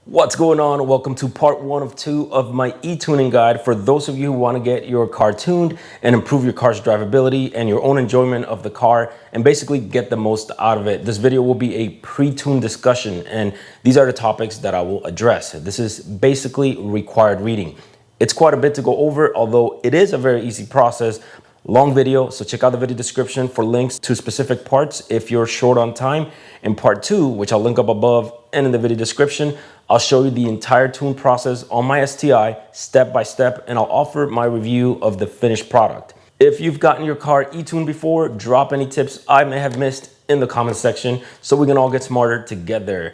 What's going on? Welcome to part 1 of 2 of my e-tuning guide for those of you who want to get your car tuned and improve your car's drivability and your own enjoyment of the car and basically get the most out of it. This video will be a pre-tuned discussion and these are the topics that I will address. This is basically required reading. It's quite a bit to go over, although it is a very easy process. Long video, so check out the video description for links to specific parts if you're short on time. In part 2, which I'll link up above and in the video description, I'll show you the entire tune process on my STI step by step, and I'll offer my review of the finished product. If you've gotten your car e-tuned before, drop any tips I may have missed in the comment section so we can all get smarter together.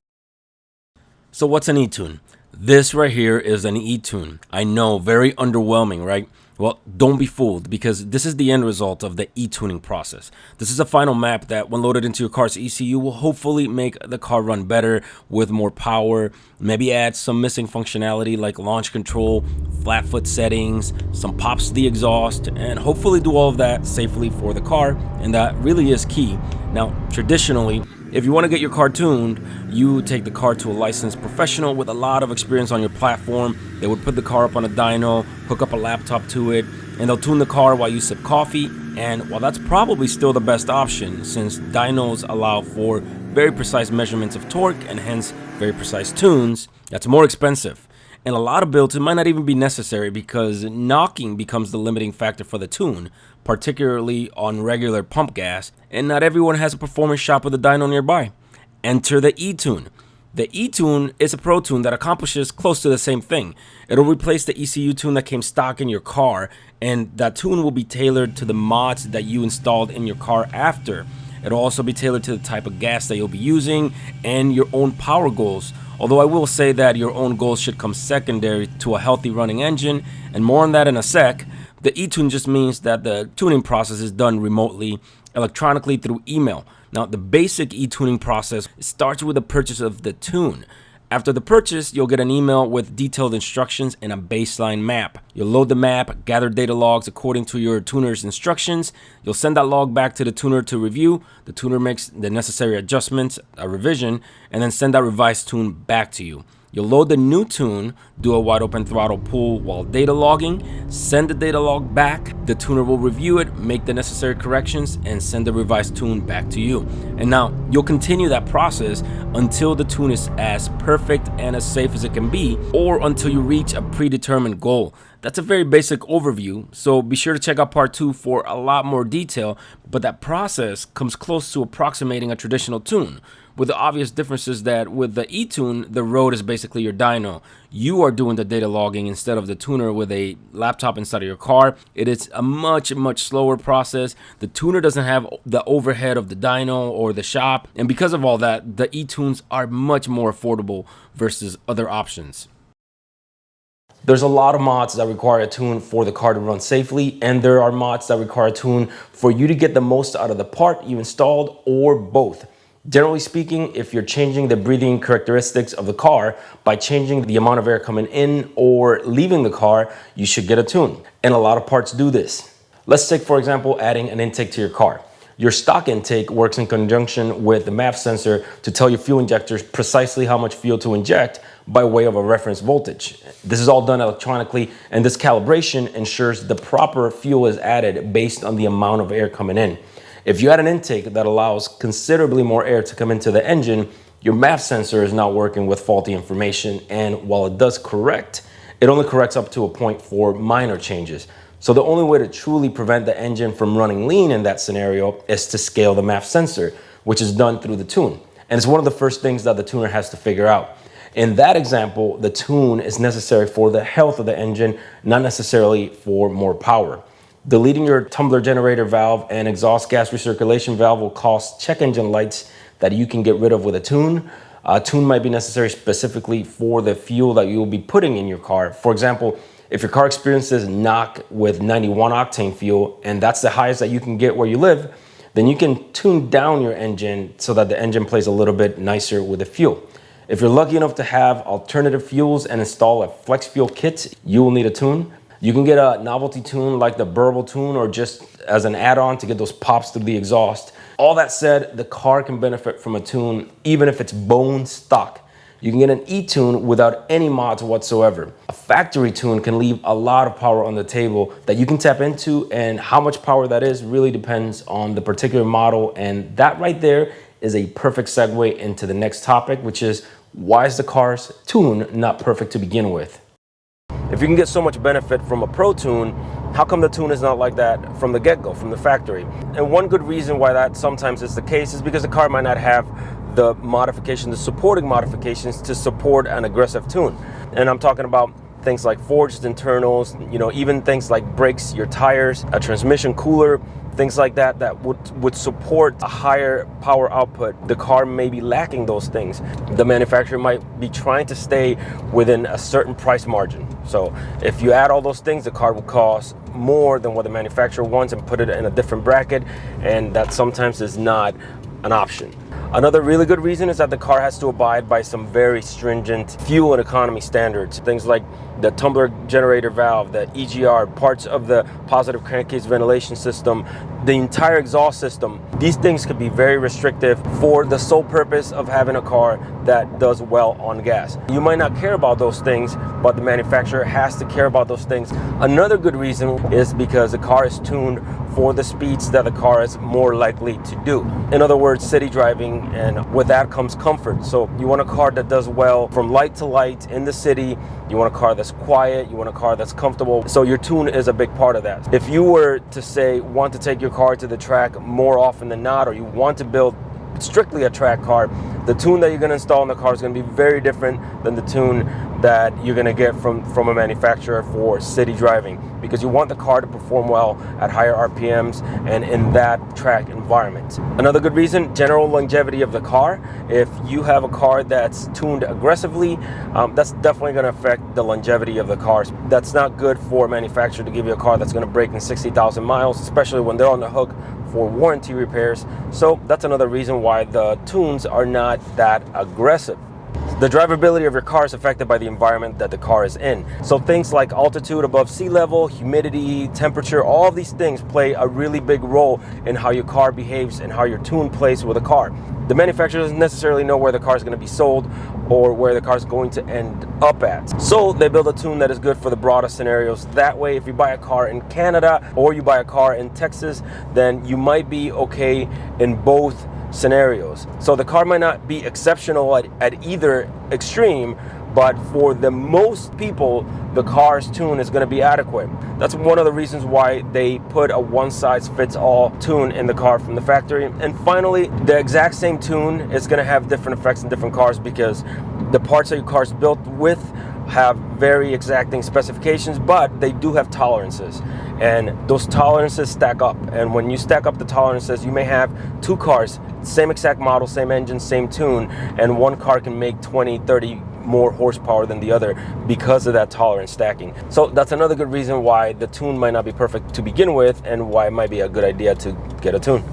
So what's an e-tune? This right here is an e-tune. I know, very underwhelming, right? Well, don't be fooled, because this is the end result of the e-tuning process. This is a final map that, when loaded into your car's ECU, will hopefully make the car run better with more power, maybe add some missing functionality like launch control, flat foot settings, some pops to the exhaust, and hopefully do all of that safely for the car, and that really is key. Now, traditionally, if you want to get your car tuned, you take the car to a licensed professional with a lot of experience on your platform. They would put the car up on a dyno, hook up a laptop to it, and they'll tune the car while you sip coffee. And while that's probably still the best option, since dynos allow for very precise measurements of torque and hence very precise tunes, that's more expensive. And a lot of builds, it might not even be necessary because knocking becomes the limiting factor for the tune, particularly on regular pump gas, and not everyone has a performance shop with a dyno nearby. Enter the e-tune. The e-tune is a pro tune that accomplishes close to the same thing. It'll replace the ECU tune that came stock in your car, and that tune will be tailored to the mods that you installed in your car after. It'll also be tailored to the type of gas that you'll be using and your own power goals. Although I will say that your own goals should come secondary to a healthy running engine, and more on that in a sec. The e-tune just means that the tuning process is done remotely, electronically through email. Now, the basic e-tuning process starts with the purchase of the tune. After the purchase, you'll get an email with detailed instructions and a baseline map. You'll load the map, gather data logs according to your tuner's instructions. You'll send that log back to the tuner to review. The tuner makes the necessary adjustments, a revision, and then send that revised tune back to you. You'll load the new tune, do a wide open throttle pull while data logging, send the data log back, the tuner will review it, make the necessary corrections, and send the revised tune back to you. And now, you'll continue that process until the tune is as perfect and as safe as it can be, or until you reach a predetermined goal. That's a very basic overview, so be sure to check out part 2 for a lot more detail, but that process comes close to approximating a traditional tune, with the obvious differences that with the e-tune, the road is basically your dyno. You are doing the data logging instead of the tuner with a laptop inside of your car. It is a much slower process. The tuner doesn't have the overhead of the dyno or the shop, and because of all that, the e-tunes are much more affordable versus other options. There's a lot of mods that require a tune for the car to run safely, and there are mods that require a tune for you to get the most out of the part you installed, or both. Generally speaking, if you're changing the breathing characteristics of the car by changing the amount of air coming in or leaving the car, you should get a tune. And a lot of parts do this. Let's take, for example, adding an intake to your car. Your stock intake works in conjunction with the MAP sensor to tell your fuel injectors precisely how much fuel to inject by way of a reference voltage. This is all done electronically, and this calibration ensures the proper fuel is added based on the amount of air coming in. If you add an intake that allows considerably more air to come into the engine, your MAP sensor is not working with faulty information, and while it does correct, it only corrects up to a point for minor changes. So the only way to truly prevent the engine from running lean in that scenario is to scale the MAP sensor, which is done through the tune. And it's one of the first things that the tuner has to figure out. In that example, the tune is necessary for the health of the engine, not necessarily for more power. Deleting your tumbler generator valve and exhaust gas recirculation valve will cost check engine lights that you can get rid of with a tune. A tune might be necessary specifically for the fuel that you will be putting in your car. For example, if your car experiences knock with 91 octane fuel, and that's the highest that you can get where you live, then you can tune down your engine so that the engine plays a little bit nicer with the fuel. If you're lucky enough to have alternative fuels and install a flex fuel kit, you will need a tune. You can get a novelty tune like the Burble tune, or just as an add-on to get those pops through the exhaust. All that said, the car can benefit from a tune even if it's bone stock. You can get an e-tune without any mods whatsoever. A factory tune can leave a lot of power on the table that you can tap into, and how much power that is really depends on the particular model. And that right there is a perfect segue into the next topic, which is why is the car's tune not perfect to begin with? If you can get so much benefit from a pro tune, how come the tune is not like that from the get-go, from the factory? And one good reason why that sometimes is the case is because the car might not have the modifications, the supporting modifications to support an aggressive tune. And I'm talking about things like forged internals, even things like brakes, your tires, a transmission cooler, things like that would support a higher power output. The car may be lacking those things. The manufacturer might be trying to stay within a certain price margin. So if you add all those things, the car will cost more than what the manufacturer wants and put it in a different bracket, and that sometimes is not an option. Another really good reason is that the car has to abide by some very stringent fuel and economy standards. Things like the tumbler generator valve, the EGR, parts of the positive crankcase ventilation system, the entire exhaust system. These things could be very restrictive for the sole purpose of having a car that does well on gas. You might not care about those things, but the manufacturer has to care about those things. Another good reason is because the car is tuned for the speeds that the car is more likely to do. In other words, city driving, and with that comes comfort. So you want a car that does well from light to light in the city. You want a car that's quiet, you want a car that's comfortable. So your tune is a big part of that. If you were to say want to take your car to the track more often than not, or you want to build strictly a track car, the tune that you're going to install in the car is going to be very different than the tune that you're going to get from a manufacturer for city driving, because you want the car to perform well at higher RPMs and in that track environment. Another good reason, general longevity of the car. If you have a car that's tuned aggressively, that's definitely going to affect the longevity of the cars. That's not good for a manufacturer to give you a car that's going to break in 60,000 miles, especially when they're on the hook for warranty repairs. So that's another reason why the tunes are not that aggressive. The drivability of your car is affected by the environment that the car is in. So things like altitude above sea level, humidity, temperature, all of these things play a really big role in how your car behaves and how your tune plays with a car. The manufacturer doesn't necessarily know where the car is going to be sold or where the car is going to end up at. So they build a tune that is good for the broadest scenarios. That way, if you buy a car in Canada or you buy a car in Texas, then you might be okay in both scenarios. So the car might not be exceptional at either extreme, but for the most people, the car's tune is going to be adequate. That's one of the reasons why they put a one-size-fits-all tune in the car from the factory. And finally, the exact same tune is going to have different effects in different cars, because the parts that your car is built with have very exacting specifications, but they do have tolerances, and those tolerances stack up. And when you stack up the tolerances, you may have two cars, same exact model, same engine, same tune, and one car can make 20, 30 more horsepower than the other because of that tolerance stacking. So that's another good reason why the tune might not be perfect to begin with, and why it might be a good idea to get a tune.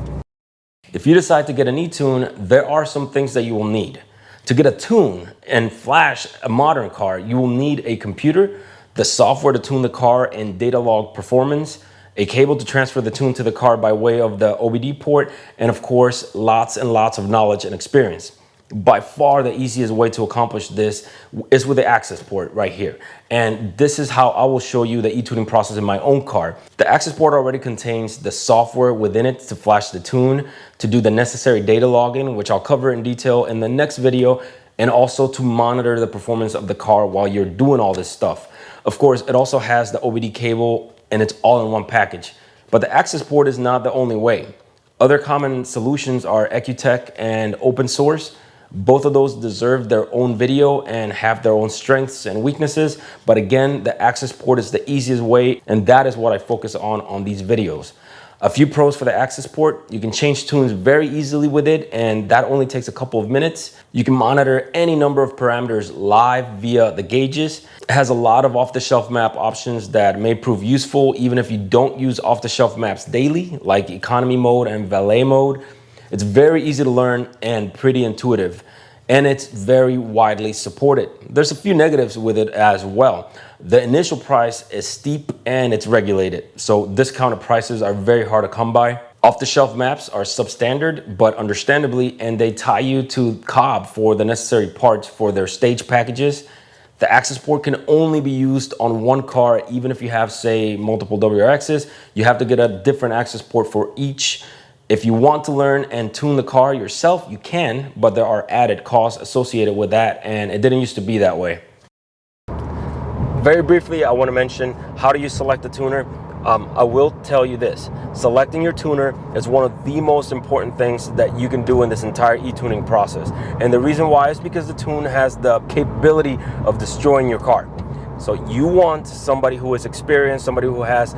If you decide to get an e-tune, there are some things that you will need. To get a tune and flash a modern car, you will need a computer, the software to tune the car and data log performance, a cable to transfer the tune to the car by way of the OBD port, and of course, lots and lots of knowledge and experience. By far the easiest way to accomplish this is with the access port right here. And this is how I will show you the e-tuning process in my own car. The access port already contains the software within it to flash the tune, to do the necessary data logging, which I'll cover in detail in the next video, and also to monitor the performance of the car while you're doing all this stuff. Of course, it also has the OBD cable, and it's all in one package. But the access port is not the only way. Other common solutions are EcuTech and open source. Both of those deserve their own video and have their own strengths and weaknesses. But again, the access port is the easiest way, and that is what I focus on these videos. A few pros for the access port: you can change tunes very easily with it, and that only takes a couple of minutes. You can monitor any number of parameters live via the gauges. It has a lot of off-the-shelf map options that may prove useful even if you don't use off-the-shelf maps daily, like economy mode and valet mode. It's very easy to learn and pretty intuitive, and it's very widely supported. There's a few negatives with it as well. The initial price is steep and it's regulated, so discounted prices are very hard to come by. Off-the-shelf maps are substandard, but understandably, and they tie you to Cobb for the necessary parts for their stage packages. The access port can only be used on one car, even if you have, say, multiple WRXs. You have to get a different access port for each. If you want to learn and tune the car yourself, you can, but there are added costs associated with that, and it didn't used to be that way. Very briefly, I want to mention, how do you select a tuner? I will tell you this, selecting your tuner is one of the most important things that you can do in this entire e-tuning process. And the reason why is because the tune has the capability of destroying your car. So you want somebody who is experienced, somebody who has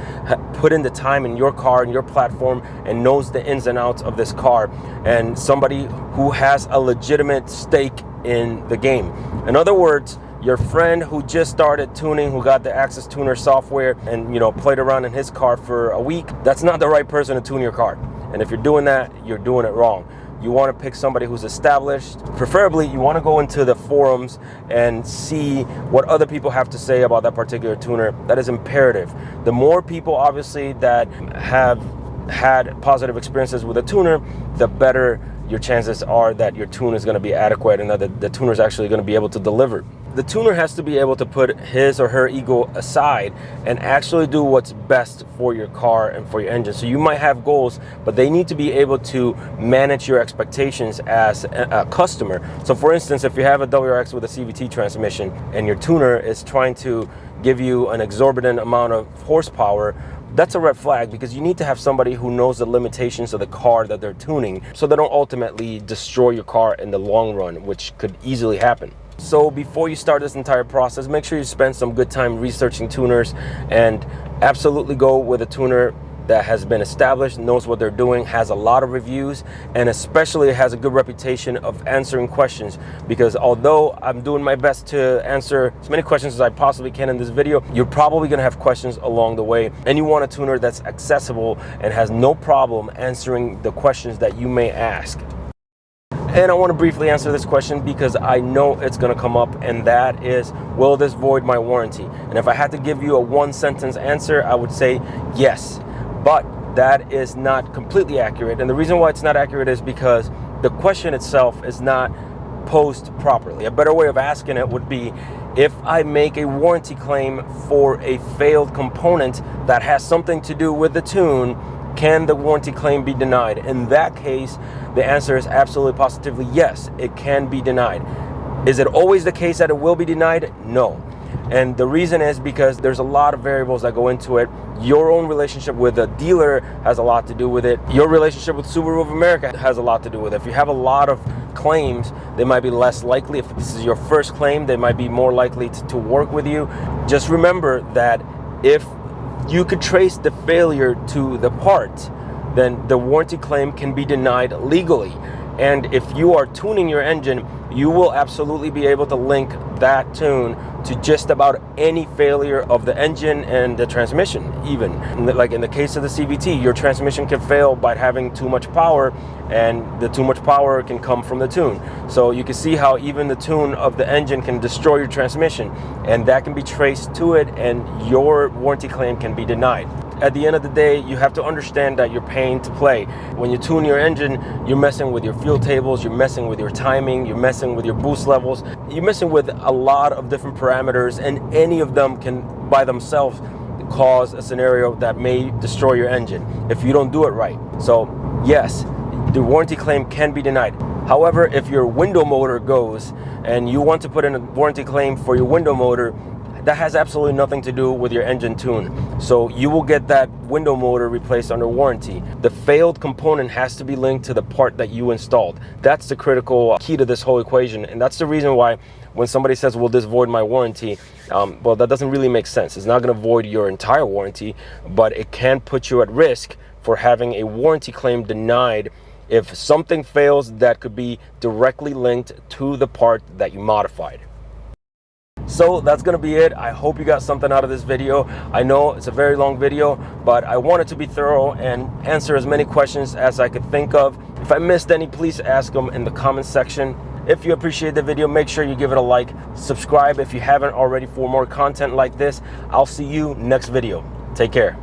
put in the time in your car and your platform and knows the ins and outs of this car, and somebody who has a legitimate stake in the game. In other words, your friend who just started tuning, who got the Access Tuner software and played around in his car for a week, that's not the right person to tune your car. And if you're doing that, you're doing it wrong. You want to pick somebody who's established. Preferably, you want to go into the forums and see what other people have to say about that particular tuner. That is imperative. The more people, obviously, that have had positive experiences with a tuner, the better your chances are that your tune is going to be adequate and that the tuner is actually going to be able to deliver. The tuner has to be able to put his or her ego aside and actually do what's best for your car and for your engine. So you might have goals, but they need to be able to manage your expectations as a customer. So for instance, if you have a WRX with a CVT transmission and your tuner is trying to give you an exorbitant amount of horsepower, that's a red flag, because you need to have somebody who knows the limitations of the car that they're tuning so they don't ultimately destroy your car in the long run, which could easily happen. So before you start this entire process, make sure you spend some good time researching tuners, and absolutely go with a tuner that has been established, knows what they're doing, has a lot of reviews, and especially has a good reputation of answering questions. Because although I'm doing my best to answer as many questions as I possibly can in this video, you're probably going to have questions along the way, and you want a tuner that's accessible and has no problem answering the questions that you may ask. And I want to briefly answer this question because I know it's going to come up, and that is, will this void my warranty? And if I had to give you a one-sentence answer, I would say yes. But that is not completely accurate. And the reason why it's not accurate is because the question itself is not posed properly. A better way of asking it would be, if I make a warranty claim for a failed component that has something to do with the tune, can the warranty claim be denied? In that case, the answer is absolutely positively yes, it can be denied. Is it always the case that it will be denied? No. And the reason is because there's a lot of variables that go into it. Your own relationship with a dealer has a lot to do with it. Your relationship with Subaru of America has a lot to do with it. If you have a lot of claims, they might be less likely. If this is your first claim, they might be more likely to work with you. Just remember that if you could trace the failure to the part, then the warranty claim can be denied legally. And if you are tuning your engine, you will absolutely be able to link that tune to just about any failure of the engine and the transmission. Even like in the case of the CVT, your transmission can fail by having too much power, and the too much power can come from the tune. So you can see how even the tune of the engine can destroy your transmission, and that can be traced to it, and your warranty claim can be denied. At the end of the day, you have to understand that you're paying to play. When you tune your engine, you're messing with your fuel tables, you're messing with your timing, you're messing with your boost levels, you're messing with a lot of different parameters, and any of them can by themselves cause a scenario that may destroy your engine if you don't do it right. So yes, the warranty claim can be denied. However, if your window motor goes and you want to put in a warranty claim for your window motor, that has absolutely nothing to do with your engine tune. So you will get that window motor replaced under warranty. The failed component has to be linked to the part that you installed. That's the critical key to this whole equation. And that's the reason why when somebody says, will this void my warranty? Well, that doesn't really make sense. It's not going to void your entire warranty, but it can put you at risk for having a warranty claim denied if something fails that could be directly linked to the part that you modified. So that's going to be it. I hope you got something out of this video. I know it's a very long video, but I wanted to be thorough and answer as many questions as I could think of. If I missed any, please ask them in the comment section. If you appreciate the video, make sure you give it a like. Subscribe if you haven't already for more content like this. I'll see you next video. Take care.